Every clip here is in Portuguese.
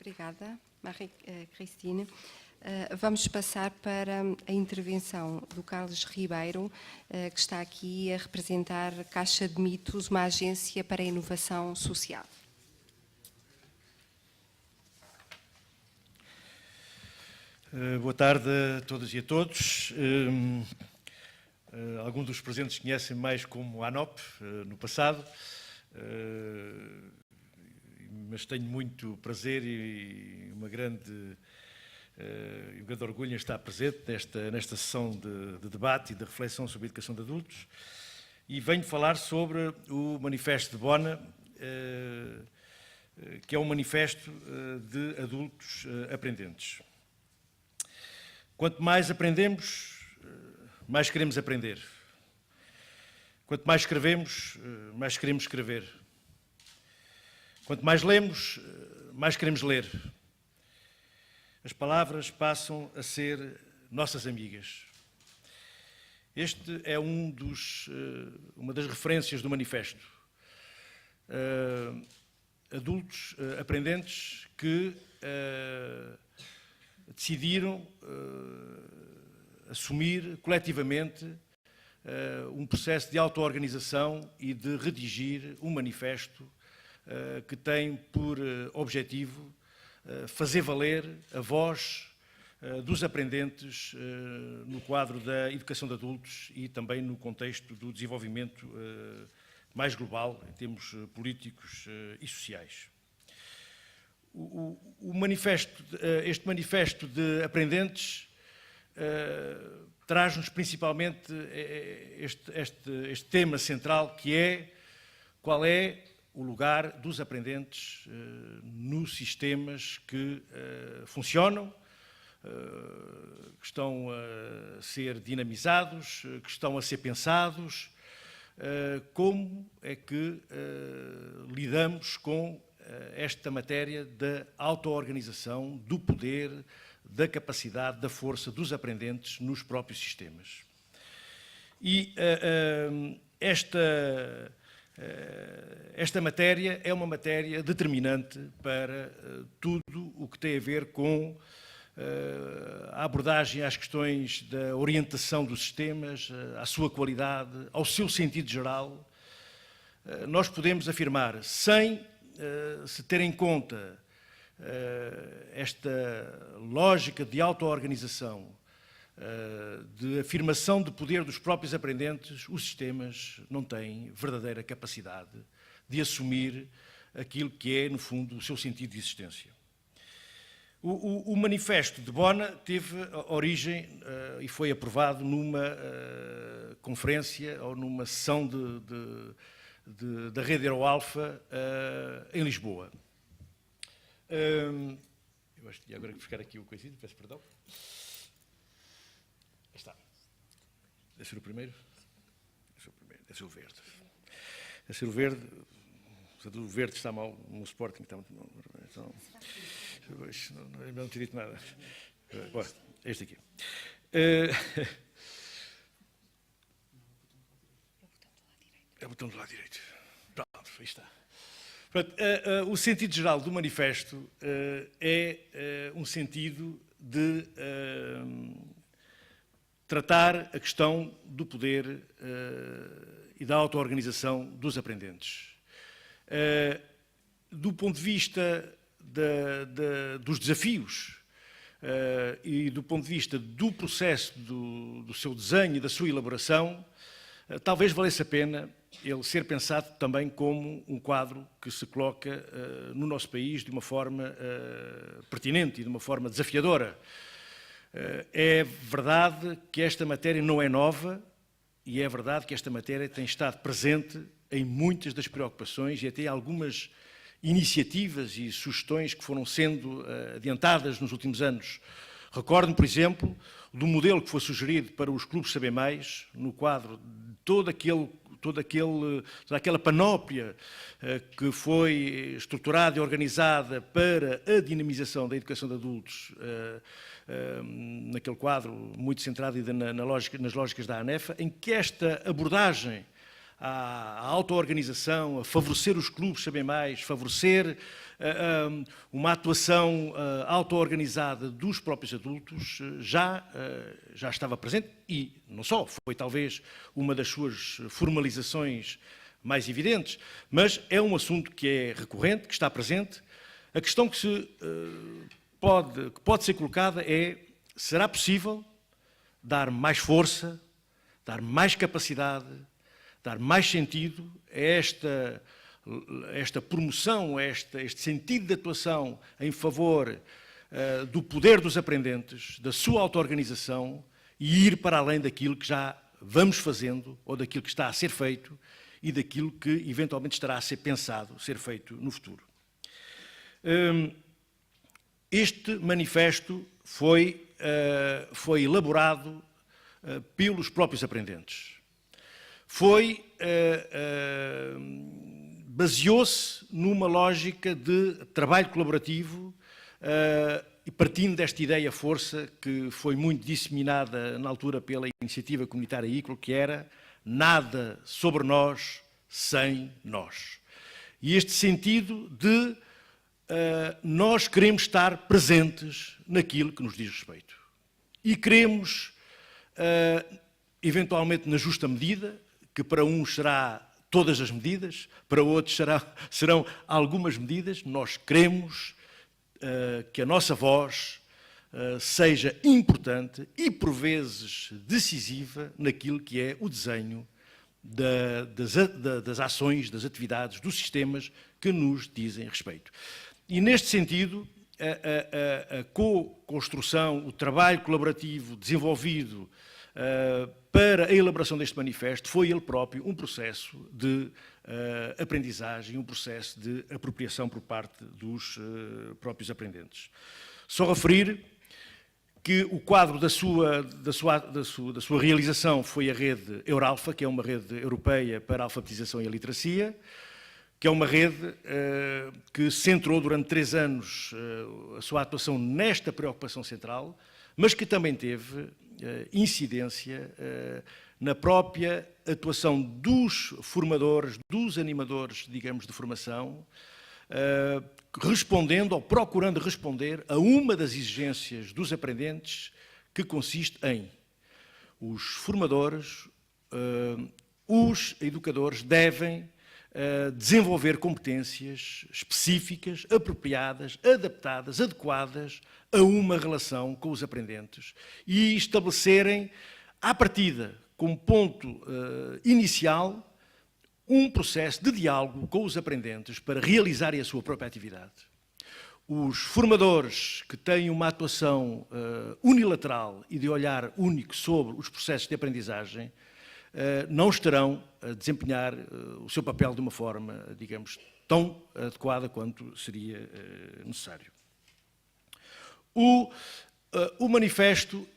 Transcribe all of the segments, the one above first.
obrigada, Marie-Christine. Vamos passar para a intervenção do Carlos Ribeiro, que está aqui a representar Caixa de Mitos, uma agência para a inovação social. Boa tarde a todas e a todos. Alguns dos presentes conhecem mais como ANOP no passado, mas tenho muito prazer e um grande orgulho em estar presente nesta sessão de debate e de reflexão sobre a educação de adultos. E venho falar sobre o Manifesto de Bona, que é um manifesto de adultos aprendentes. Quanto mais aprendemos, mais queremos aprender. Quanto mais escrevemos, mais queremos escrever. Quanto mais lemos, mais queremos ler. As palavras passam a ser nossas amigas. Este é uma das referências do manifesto. Adultos aprendentes que decidiram assumir coletivamente um processo de auto-organização e de redigir um manifesto que tem por objetivo fazer valer a voz dos aprendentes no quadro da educação de adultos e também no contexto do desenvolvimento mais global, em termos políticos e sociais. Este manifesto de aprendentes traz-nos principalmente este tema central, que é qual é o lugar dos aprendentes nos sistemas que funcionam, que estão a ser dinamizados, que estão a ser pensados, como é que lidamos com esta matéria da auto-organização, do poder, da capacidade, da força dos aprendentes nos próprios sistemas. E esta matéria é uma matéria determinante para tudo o que tem a ver com a abordagem às questões da orientação dos sistemas, à sua qualidade, ao seu sentido geral. Nós podemos afirmar, sem se ter em conta esta lógica de auto-organização, de afirmação de poder dos próprios aprendentes, os sistemas não têm verdadeira capacidade de assumir aquilo que é, no fundo, o seu sentido de existência. O Manifesto de Bona teve origem e foi aprovado numa conferência ou numa sessão da Rede Euroalfa em Lisboa. Eu acho que agora que buscar aqui o coisinho, peço perdão. Aí está. Deve ser o primeiro? Deve ser o verde. Deve ser o verde. O verde está mal no Sporting. Então, não tinha dito nada. Bom, este aqui. É o botão do lado direito. Pronto, aí está. Pronto, o sentido geral do manifesto é um sentido de tratar a questão do poder e da auto-organização dos aprendentes. Do ponto de vista dos desafios e do ponto de vista do processo do seu desenho e da sua elaboração, talvez valesse a pena ele ser pensado também como um quadro que se coloca no nosso país de uma forma pertinente e de uma forma desafiadora. É verdade que esta matéria não é nova e é verdade que esta matéria tem estado presente em muitas das preocupações e até algumas iniciativas e sugestões que foram sendo adiantadas nos últimos anos. Recordo-me, por exemplo, do modelo que foi sugerido para os clubes Saber Mais, no quadro de toda aquela panóplia que foi estruturada e organizada para a dinamização da educação de adultos, naquele quadro muito centrado nas lógicas da ANEFA, em que esta abordagem à auto-organização, a favorecer os clubes saber mais, favorecer uma atuação auto-organizada dos próprios adultos, já estava presente e não só, foi talvez uma das suas formalizações mais evidentes, mas é um assunto que é recorrente, que está presente. A questão que pode ser colocada é: será possível dar mais força, dar mais capacidade, dar mais sentido a esta promoção, a este sentido de atuação em favor do poder dos aprendentes, da sua auto-organização, e ir para além daquilo que já vamos fazendo ou daquilo que está a ser feito e daquilo que eventualmente estará a ser pensado, ser feito no futuro. Este manifesto foi elaborado pelos próprios aprendentes. Baseou-se numa lógica de trabalho colaborativo e partindo desta ideia-força que foi muito disseminada na altura pela Iniciativa Comunitária ICLO, que era: nada sobre nós sem nós. E este sentido de nós queremos estar presentes naquilo que nos diz respeito. E queremos, eventualmente na justa medida, que para uns será todas as medidas, para outros serão algumas medidas, nós queremos que a nossa voz seja importante e, por vezes, decisiva naquilo que é o desenho das ações, das atividades, dos sistemas que nos dizem respeito. E, neste sentido, a co-construção, o trabalho colaborativo desenvolvido para a elaboração deste manifesto foi ele próprio um processo de aprendizagem, um processo de apropriação por parte dos próprios aprendentes. Só referir que o quadro da sua realização foi a rede Euralfa, que é uma rede europeia para a alfabetização e a literacia, que é uma rede que centrou durante 3 anos a sua atuação nesta preocupação central, mas que também teve incidência na própria atuação dos formadores, dos animadores, digamos, de formação, respondendo ou procurando responder a uma das exigências dos aprendentes, que consiste em: os formadores, os educadores devem desenvolver competências específicas, apropriadas, adaptadas, adequadas a uma relação com os aprendentes e estabelecerem, à partida, como ponto inicial, um processo de diálogo com os aprendentes para realizarem a sua própria atividade. Os formadores que têm uma atuação unilateral e de olhar único sobre os processos de aprendizagem não estarão a desempenhar o seu papel de uma forma, digamos, tão adequada quanto seria necessário. O manifesto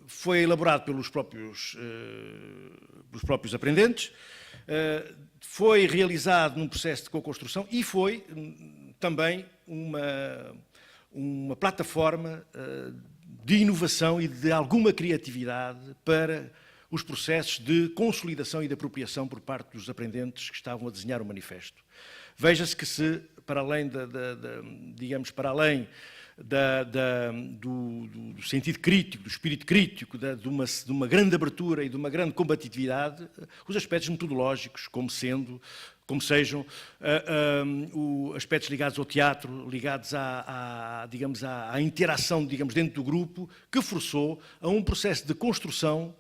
foi elaborado pelos próprios aprendentes, foi realizado num processo de co-construção e foi também uma plataforma de inovação e de alguma criatividade para os processos de consolidação e de apropriação por parte dos aprendentes que estavam a desenhar o manifesto. Veja-se que se, para além do sentido crítico, do espírito crítico, de uma grande abertura e de uma grande combatividade, os aspectos metodológicos, como sejam aspectos ligados ao teatro, ligados à interação, digamos, dentro do grupo, que forçou a um processo de construção,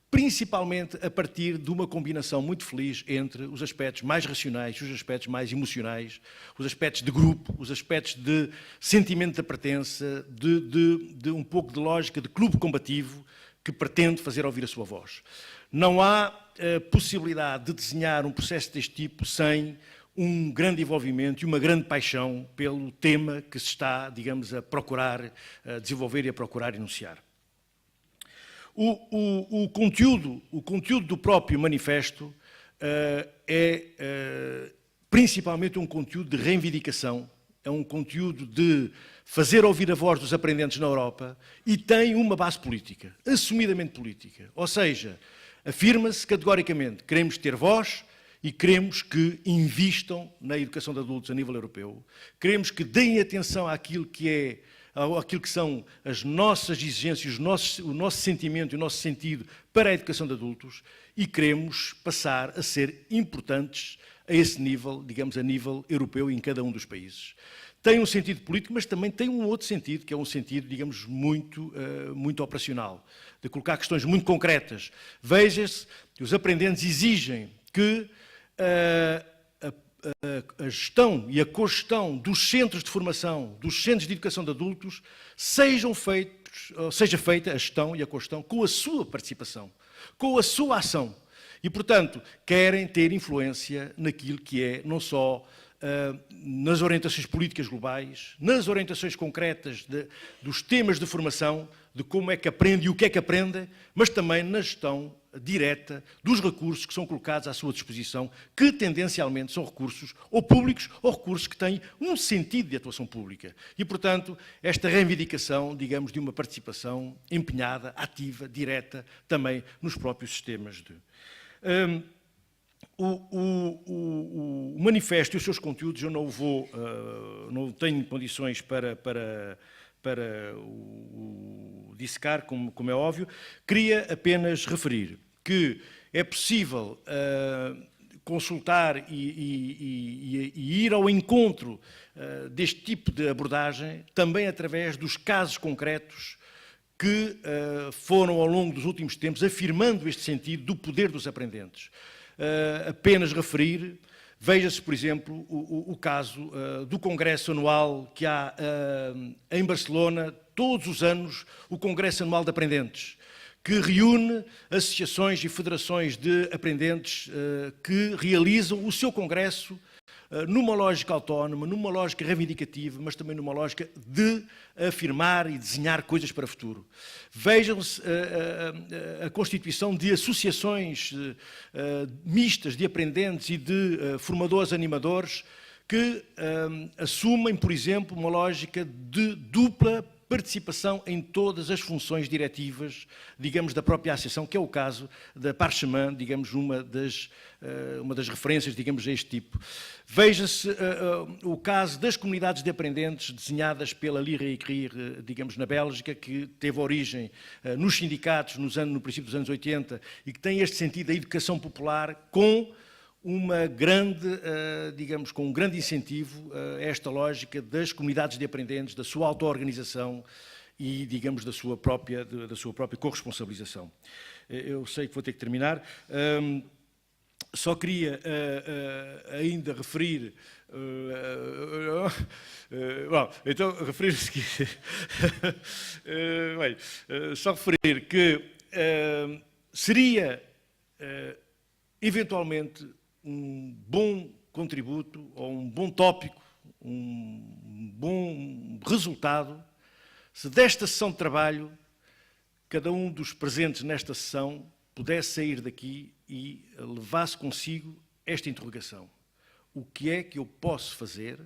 principalmente a partir de uma combinação muito feliz entre os aspectos mais racionais, os aspectos mais emocionais, os aspectos de grupo, os aspectos de sentimento da pertença, de um pouco de lógica de clube combativo que pretende fazer ouvir a sua voz. Não há possibilidade de desenhar um processo deste tipo sem um grande envolvimento e uma grande paixão pelo tema que se está, digamos, a procurar desenvolver e a procurar enunciar. O conteúdo do próprio manifesto é principalmente um conteúdo de reivindicação, é um conteúdo de fazer ouvir a voz dos aprendentes na Europa e tem uma base política, assumidamente política. Ou seja, afirma-se categoricamente: queremos ter voz e queremos que invistam na educação de adultos a nível europeu. Queremos que deem atenção àquilo que são as nossas exigências, o nosso sentimento e o nosso sentido para a educação de adultos, e queremos passar a ser importantes a esse nível, digamos, a nível europeu em cada um dos países. Tem um sentido político, mas também tem um outro sentido, que é um sentido, digamos, muito operacional, de colocar questões muito concretas. Veja-se que os aprendentes exigem que a gestão e a cogestão dos centros de formação, dos centros de educação de adultos, seja feita a gestão e a cogestão com a sua participação, com a sua ação. E, portanto, querem ter influência naquilo que é não só nas orientações políticas globais, nas orientações concretas dos temas de formação, de como é que aprende e o que é que aprende, mas também na gestão direta dos recursos que são colocados à sua disposição, que tendencialmente são recursos ou públicos ou recursos que têm um sentido de atuação pública. E, portanto, esta reivindicação, digamos, de uma participação empenhada, ativa, direta, também nos próprios sistemas de... O manifesto e os seus conteúdos eu não tenho condições para o dissecar, como é óbvio. Queria apenas referir que é possível consultar e ir ao encontro deste tipo de abordagem também através dos casos concretos que foram ao longo dos últimos tempos afirmando este sentido do poder dos aprendentes. Apenas referir, veja-se, por exemplo, o caso do congresso anual que há em Barcelona, todos os anos, o Congresso Anual de Aprendentes, que reúne associações e federações de aprendentes que realizam o seu congresso numa lógica autónoma, numa lógica reivindicativa, mas também numa lógica de afirmar e desenhar coisas para o futuro. Vejam-se a constituição de associações mistas de aprendentes e de formadores animadores que assumem, por exemplo, uma lógica de dupla participação em todas as funções diretivas, digamos, da própria associação, que é o caso da Parchemin, digamos, uma das referências, digamos, a este tipo. Veja-se o caso das comunidades de aprendentes desenhadas pela Lire et Écrire, digamos, na Bélgica, que teve origem nos sindicatos no princípio dos anos 80 e que tem este sentido da educação popular com uma grande, digamos, com um grande incentivo a esta lógica das comunidades de aprendentes, da sua auto-organização e, digamos, da sua própria corresponsabilização. Eu sei que vou ter que terminar. Só queria ainda referir... bom, então, referir o seguinte... só referir que seria, eventualmente, um bom contributo ou um bom tópico, um bom resultado, se desta sessão de trabalho, cada um dos presentes nesta sessão pudesse sair daqui e levasse consigo esta interrogação. O que é que eu posso fazer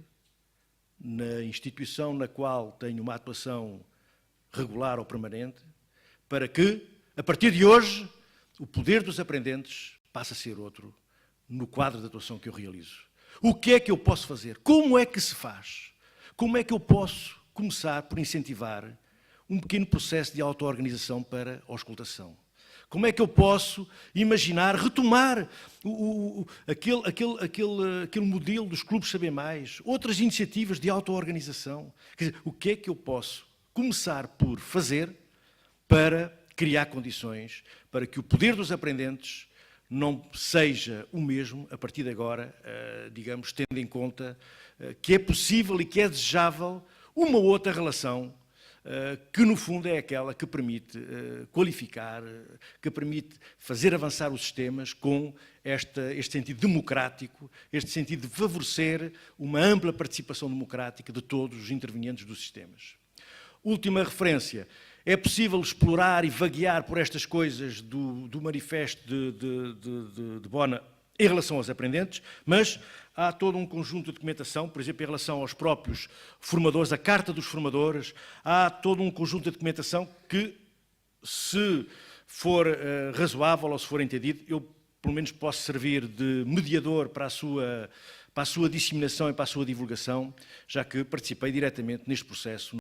na instituição na qual tenho uma atuação regular ou permanente para que, a partir de hoje, o poder dos aprendentes passe a ser outro no quadro de atuação que eu realizo? O que é que eu posso fazer? Como é que se faz? Como é que eu posso começar por incentivar um pequeno processo de auto-organização para a auscultação? Como é que eu posso imaginar, retomar aquele modelo dos clubes Saber Mais, outras iniciativas de auto-organização? Quer dizer, o que é que eu posso começar por fazer para criar condições para que o poder dos aprendentes não seja o mesmo a partir de agora, digamos, tendo em conta que é possível e que é desejável uma outra relação que, no fundo, é aquela que permite qualificar, que permite fazer avançar os sistemas com este sentido democrático, este sentido de favorecer uma ampla participação democrática de todos os intervenientes dos sistemas. Última referência. É possível explorar e vaguear por estas coisas do manifesto de Bona em relação aos aprendentes, mas há todo um conjunto de documentação, por exemplo, em relação aos próprios formadores, a Carta dos Formadores, há todo um conjunto de documentação que, se for razoável ou se for entendido, eu pelo menos posso servir de mediador para a sua disseminação e para a sua divulgação, já que participei diretamente neste processo